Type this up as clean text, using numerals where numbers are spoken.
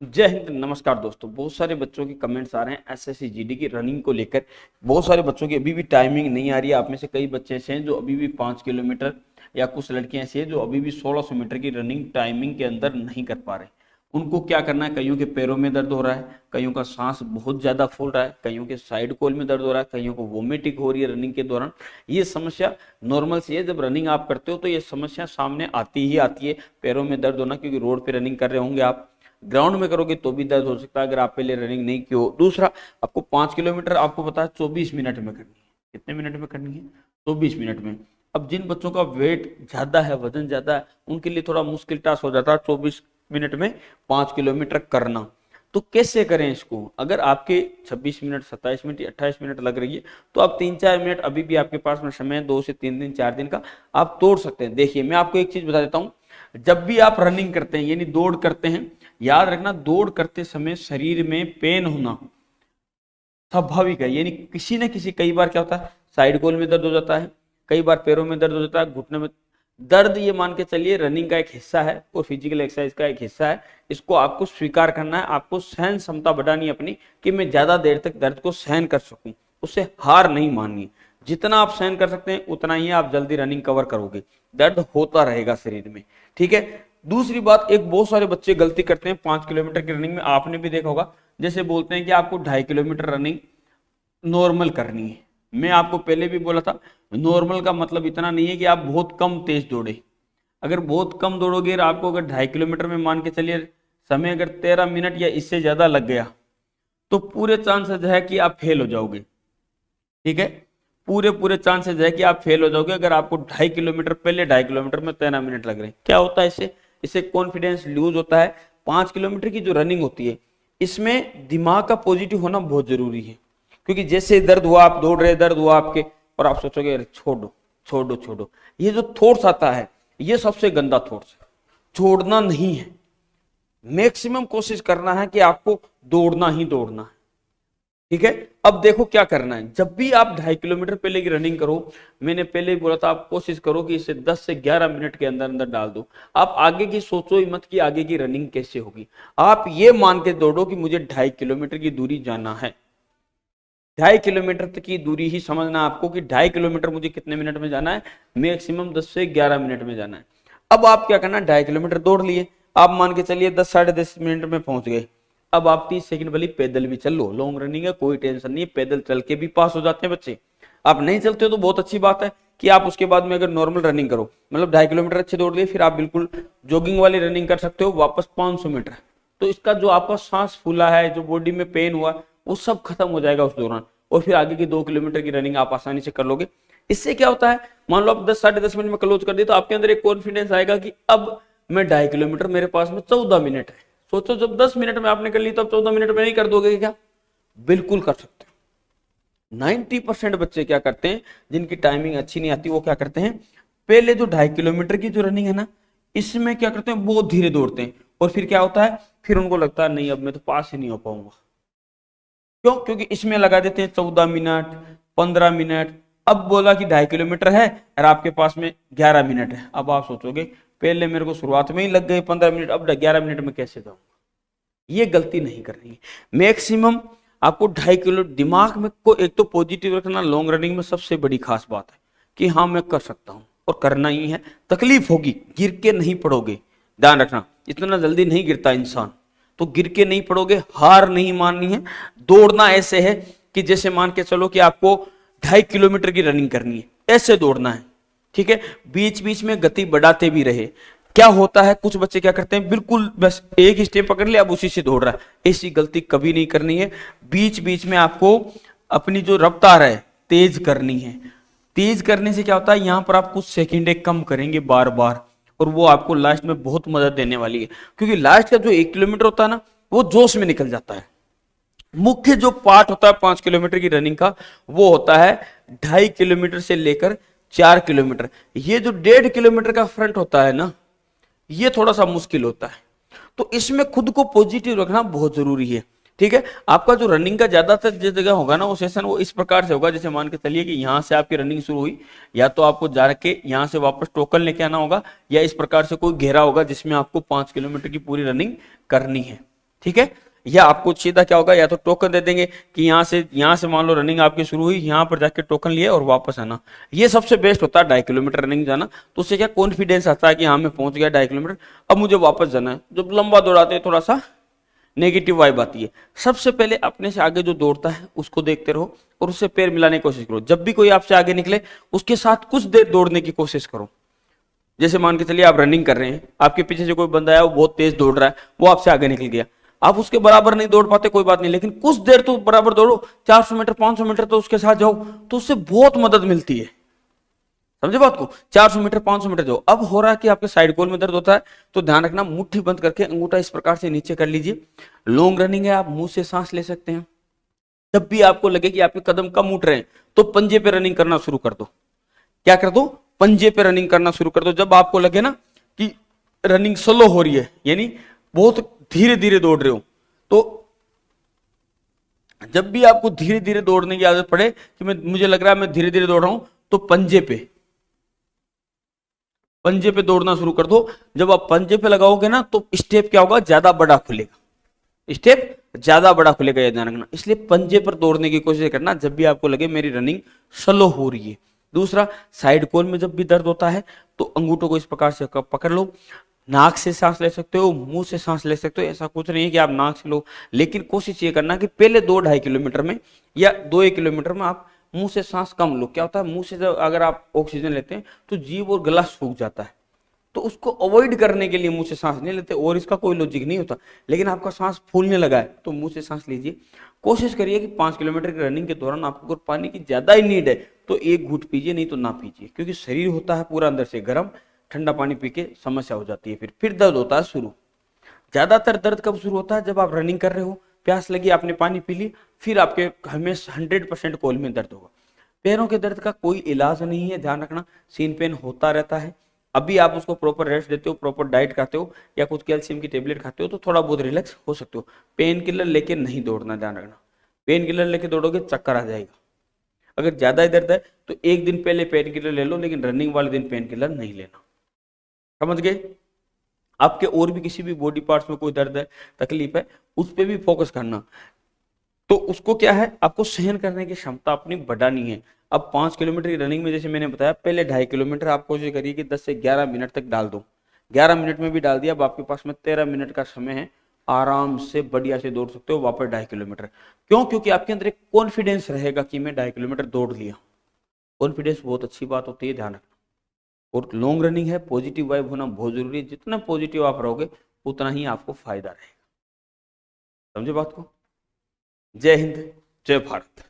जय हिंद। नमस्कार दोस्तों, बहुत सारे बच्चों के कमेंट्स आ रहे हैं एसएससी जीडी की रनिंग को लेकर। बहुत सारे बच्चों की अभी भी टाइमिंग नहीं आ रही है। आप में से कई बच्चे ऐसे हैं जो अभी भी 5 किलोमीटर, या कुछ लड़कियां ऐसी हैं जो अभी भी 1600 मीटर की रनिंग टाइमिंग के अंदर नहीं कर पा रहे। उनको क्या करना है? कईयों के पैरों में दर्द हो रहा है, कईयों का सांस बहुत ज्यादा फूल रहा है, कईयों के साइड कोल में दर्द हो रहा है, कईयों को वोमिटिंग हो रही है रनिंग के दौरान। ये समस्या नॉर्मल सी है, जब रनिंग आप करते हो तो ये समस्या सामने आती ही आती है। पैरों में दर्द होना, क्योंकि रोड पे रनिंग कर रहे होंगे आप, ग्राउंड में करोगे तो भी दर्द हो सकता है अगर आप पहले रनिंग नहीं की हो। दूसरा, आपको 5 किलोमीटर आपको पता है 24 मिनट में करनी है। कितने मिनट में करनी है? 24 मिनट में। अब जिन बच्चों का वेट ज्यादा है, वजन ज्यादा है, उनके लिए थोड़ा मुश्किल टास्क हो जाता है 24 मिनट में 5 किलोमीटर करना। तो कैसे करें इसको? अगर आपके 26 मिनट, 27 मिनट, 28 मिनट लग रही है तो आप 3-4 मिनट, अभी भी आपके पास में समय है 2 से 3 दिन, 4 दिन का, आप तोड़ सकते हैं। देखिए, मैं आपको एक चीज बता देता हूं, जब भी आप रनिंग करते हैं यानी दौड़ करते हैं, याद रखना दौड़ करते समय शरीर में पेन होना स्वाभाविक है। यानी किसी न किसी, कई बार क्या होता है साइड गोल में दर्द हो जाता है, कई बार पैरों में दर्द हो जाता है, घुटने में दर्द। ये मान के चलिए रनिंग का एक हिस्सा है और फिजिकल एक्सरसाइज का एक हिस्सा है। इसको आपको स्वीकार करना है, आपको सहन क्षमता बढ़ानी है अपनी, कि मैं ज्यादा देर तक दर्द को सहन कर सकूं। उससे हार नहीं माननी। जितना आप सहन कर सकते हैं उतना ही आप जल्दी रनिंग कवर करोगे। दर्द होता रहेगा शरीर में, ठीक है। दूसरी बात, एक बहुत सारे बच्चे गलती करते हैं 5 किलोमीटर की रनिंग में, आपने भी देखा होगा। जैसे बोलते हैं कि आपको 2.5 किलोमीटर रनिंग नॉर्मल करनी है। मैं आपको पहले भी बोला था, नॉर्मल का मतलब इतना नहीं है कि आप बहुत कम तेज दौड़े। अगर बहुत कम दौड़ोगे और आपको अगर 2.5 किलोमीटर में मान के चलिए समय अगर 13 मिनट या इससे ज्यादा लग गया, तो पूरे चांसेस है कि आप फेल हो जाओगे, ठीक है। पूरे पूरे चांसेस है कि आप फेल हो जाओगे अगर आपको 2.5 किलोमीटर, पहले 2.5 किलोमीटर में 13 मिनट लग रहे हैं। क्या होता है इससे? इससे कॉन्फिडेंस लूज होता है। 5 किलोमीटर की जो रनिंग होती है, इसमें दिमाग का पॉजिटिव होना बहुत जरूरी है। क्योंकि जैसे दर्द हुआ, आप दौड़ रहे, दर्द हुआ आपके, और आप सोचोगे अरे छोड़ो छोड़ो छोड़ो, ये जो थॉट्स आता है ये सबसे गंदा थॉट्स है। छोड़ना नहीं है, मैक्सिमम कोशिश करना है कि आपको दौड़ना ही दौड़ना है, ठीक है। अब देखो क्या करना है। जब भी आप 2.5 किलोमीटर पहले की रनिंग करो, मैंने पहले ही बोला था, आप कोशिश करो कि इसे 10 से 11 मिनट के अंदर अंदर डाल दो। आप आगे की सोचो ही मत कि आगे की रनिंग कैसे होगी। आप ये मान के दौड़ो कि मुझे 2.5 किलोमीटर की दूरी जाना है। 2.5 किलोमीटर तक की दूरी ही समझना आपको कि 2.5 किलोमीटर मुझे कितने मिनट में जाना है, मैक्सिमम 10 से 11 मिनट में जाना है। अब आप क्या करना, 2.5 किलोमीटर दौड़ लिए, आप मान के चलिए 10 साढ़े 10 मिनट में पहुंच गए। अब आप 30 सेकंड वाली पैदल भी चल लो, लॉन्ग रनिंग है, कोई टेंशन नहीं है, पैदल चल के भी पास हो जाते हैं बच्चे। आप नहीं चलते हो तो बहुत अच्छी बात है कि आप उसके बाद में अगर नॉर्मल रनिंग करो, मतलब 2.5 किलोमीटर अच्छे दौड़ लिए, फिर आप बिल्कुल जॉगिंग वाली रनिंग कर सकते हो वापस 500 मीटर। तो इसका जो आपका सांस फूला है, जो बॉडी में पेन हुआ, वो सब खत्म हो जाएगा उस दौरान, और फिर आगे की 2 किलोमीटर की रनिंग आप आसानी से कर लोगे। इससे क्या होता है, मान लो आप 10 साढ़े 10 मिनट में क्लोज कर दिए, तो आपके अंदर एक कॉन्फिडेंस आएगा कि अब मैं 2.5 किलोमीटर, मेरे पास में 14 मिनट है। सोचो, जब 10 मिनट में आपने कर ली तो अब 14 मिनट में नहीं कर दोगे क्या? बिल्कुल कर सकते हो। 90% बच्चे क्या करते हैं, जिनकी टाइमिंग अच्छी नहीं आती, वो क्या करते हैं, पहले जो 2.5 किलोमीटर की जो रनिंग है ना, इसमें क्या करते हैं, बहुत धीरे दौड़ते हैं, और फिर क्या होता है, फिर उनको लगता है नहीं अब मैं तो पास ही नहीं हो पाऊंगा। क्यों? क्योंकि इसमें लगा देते हैं 14 मिनट, 15 मिनट। अब बोला कि 2.5 किलोमीटर है और आपके पास में 11 मिनट है। अब आप सोचोगे पहले मेरे को शुरुआत में ही लग गए 15 मिनट, अब 11 मिनट में कैसे जाऊंगा? ये गलती नहीं करनी है। मैक्सिमम आपको 2.5 किलो दिमाग में को एक तो पॉजिटिव रखना, लॉन्ग रनिंग में सबसे बड़ी खास बात है कि हाँ मैं कर सकता हूं, और करना ही है। तकलीफ होगी, गिर के नहीं पड़ोगे, ध्यान रखना, इतना जल्दी नहीं गिरता इंसान। तो गिर के नहीं पड़ोगे, हार नहीं माननी है। दौड़ना ऐसे है कि जैसे मान के चलो कि आपको 2.5 किलोमीटर की रनिंग करनी है, ऐसे दौड़ना है, ठीक है। बीच बीच में गति बढ़ाते भी रहे। क्या होता है, कुछ बच्चे क्या करते हैं, बिल्कुल बस एक स्टेप पकड़ लिया, अब उसी से दौड़ रहा है। ऐसी गलती कभी नहीं करनी है। बीच बीच में आपको अपनी जो रफ्तार है तेज करनी है। तेज करने से क्या होता है, यहां पर आप कुछ सेकेंडे कम करेंगे बार बार, और वो आपको लास्ट में बहुत मदद देने वाली है। क्योंकि लास्ट का जो 1 किलोमीटर होता है ना, वो जोश में निकल जाता है। मुख्य जो पार्ट होता है 5 किलोमीटर की रनिंग का, वो होता है 2.5 किलोमीटर से लेकर 4 किलोमीटर। ये जो 1.5 किलोमीटर का फ्रंट होता है ना, ये थोड़ा सा मुश्किल होता है। तो इसमें खुद को पॉजिटिव रखना बहुत जरूरी है, ठीक है। आपका जो रनिंग का ज्यादातर जिस जगह होगा ना, वो सेशन वो इस प्रकार से होगा, जैसे मान के चलिए कि यहां से आपकी रनिंग शुरू हुई, या तो आपको जाके यहां से वापस टोकन लेके आना होगा, या इस प्रकार से कोई घेरा होगा जिसमें आपको 5 किलोमीटर की पूरी रनिंग करनी है। ठीक है। या आपको सीधा क्या होगा, या तो टोकन दे देंगे कि यहाँ से मान लो रनिंग आपकी शुरू हुई, यहाँ पर जाके टोकन लिए और वापस आना। ये सबसे बेस्ट होता है 2.5 किलोमीटर रनिंग जाना। तो उससे क्या कॉन्फिडेंस आता है कि हाँ मैं पहुंच गया 2.5 किलोमीटर, अब मुझे वापस जाना है। जब लंबा दौड़ाते हैं थोड़ा सा नेगेटिव वाइब आती है। सबसे पहले अपने से आगे जो दौड़ता है उसको देखते रहो और उससे पैर मिलाने की कोशिश करो। जब भी कोई आपसे आगे निकले उसके साथ कुछ देर दौड़ने की कोशिश करो। जैसे मान के चलिए आप रनिंग कर रहे हैं, आपके पीछे से कोई बंदा है वो बहुत तेज दौड़ रहा है, वो आपसे आगे निकल गया, आप उसके बराबर नहीं दौड़ पाते कोई बात नहीं, लेकिन कुछ देर तो बराबर दौड़ो, 400 मीटर 500 मीटर तो उसके साथ जाओ, तो उससे बहुत मदद मिलती है। समझे बात को। 400 मीटर 500 मीटर जाओ। अब हो रहा है कि आपके साइड गोल में दर्द होता है तो ध्यान रखना, मुट्ठी बंद करके अंगूठा इस प्रकार से नीचे कर लीजिए। लॉन्ग रनिंग है, आप मुंह से सांस ले सकते हैं। जब भी आपको लगे कि आपके कदम कम उठ रहे हैं तो पंजे पे रनिंग करना शुरू कर दो। क्या कर दो, पंजे पे रनिंग करना शुरू कर दो। जब आपको लगे ना कि रनिंग स्लो हो रही है, यानी बहुत धीरे धीरे दौड़ रहे हो, तो जब भी आपको धीरे धीरे दौड़ने की आदत पड़े कि मुझे लग रहा है मैं धीरे धीरे दौड़ रहा हूं, तो पंजे पे दौड़ना शुरू कर दो। जब आप पंजे पे लगाओगे ना तो स्टेप क्या होगा, ज्यादा बड़ा खुलेगा, स्टेप ज्यादा बड़ा खुलेगा, ये ध्यान रखना। इसलिए पंजे पर दौड़ने की कोशिश करना जब भी आपको लगे मेरी रनिंग स्लो हो रही है। दूसरा, साइड कोल में जब भी दर्द होता है तो अंगूठों को इस प्रकार से पकड़ लो। नाक से सांस ले सकते हो, मुंह से सांस ले सकते हो, ऐसा कुछ नहीं है कि आप नाक से लो, लेकिन कोशिश ये करना कि पहले 2-2.5 किलोमीटर में या 2-1 किलोमीटर में आप मुंह से सांस कम लो। क्या होता है, मुंह से जब अगर आप ऑक्सीजन लेते हैं तो जीभ और गला सूख जाता है, तो उसको अवॉइड करने के लिए मुंह से सांस नहीं लेते, और इसका कोई लॉजिक नहीं होता। लेकिन आपका सांस फूलने लगा है तो मुंह से सांस लीजिए। कोशिश करिए कि 5 किलोमीटर की रनिंग के दौरान आपको अगर पानी की ज्यादा ही नीड है तो एक घूंट पीजिए, नहीं तो ना पीजिए, क्योंकि शरीर होता है पूरा अंदर से गर्म, ठंडा पानी पी के समस्या हो जाती है, फिर दर्द होता है शुरू। ज्यादातर दर्द कब शुरू होता है, जब आप रनिंग कर रहे हो, प्यास लगी, आपने पानी पी ली, फिर आपके हमेशा 100% कोल में दर्द होगा। पैरों के दर्द का कोई इलाज नहीं है, ध्यान रखना, सीन पेन होता रहता है। अभी आप उसको प्रॉपर रेस्ट देते हो, प्रॉपर डाइट खाते हो या कुछ कैल्शियम की टेबलेट खाते हो तो थोड़ा बहुत रिलैक्स हो सकते हो। पेन किलर लेके नहीं दौड़ना, ध्यान रखना। पेन किलर लेके दौड़ोगे चक्कर आ जाएगा। अगर ज्यादा ही दर्द है तो एक दिन पहले पेन किलर ले लो, लेकिन रनिंग वाले दिन पेन किलर नहीं लेना। समझ गए। आपके और भी किसी भी बॉडी पार्ट्स में कोई दर्द है, तकलीफ है, उस पर भी फोकस करना। तो उसको क्या है, आपको सहन करने की क्षमता अपनी बढ़ानी है। अब 5 किलोमीटर की रनिंग में जैसे मैंने बताया, पहले 2.5 किलोमीटर आप कोशिश करिए कि 10 से 11 मिनट तक डाल दो। 11 मिनट में भी डाल दिया, अब आपके पास में 13 मिनट का समय है, आराम से बढ़िया से दौड़ सकते हो वापस 2.5 किलोमीटर। क्यों, क्योंकि आपके अंदर एक कॉन्फिडेंस रहेगा कि मैं 2.5 किलोमीटर दौड़ लिया। कॉन्फिडेंस बहुत अच्छी बात होती है, ध्यान रखना। और लॉन्ग रनिंग है, पॉजिटिव वाइब होना बहुत जरूरी है। जितना पॉजिटिव आप रहोगे उतना ही आपको फायदा रहेगा। समझे बात को। जय हिंद, जय भारत।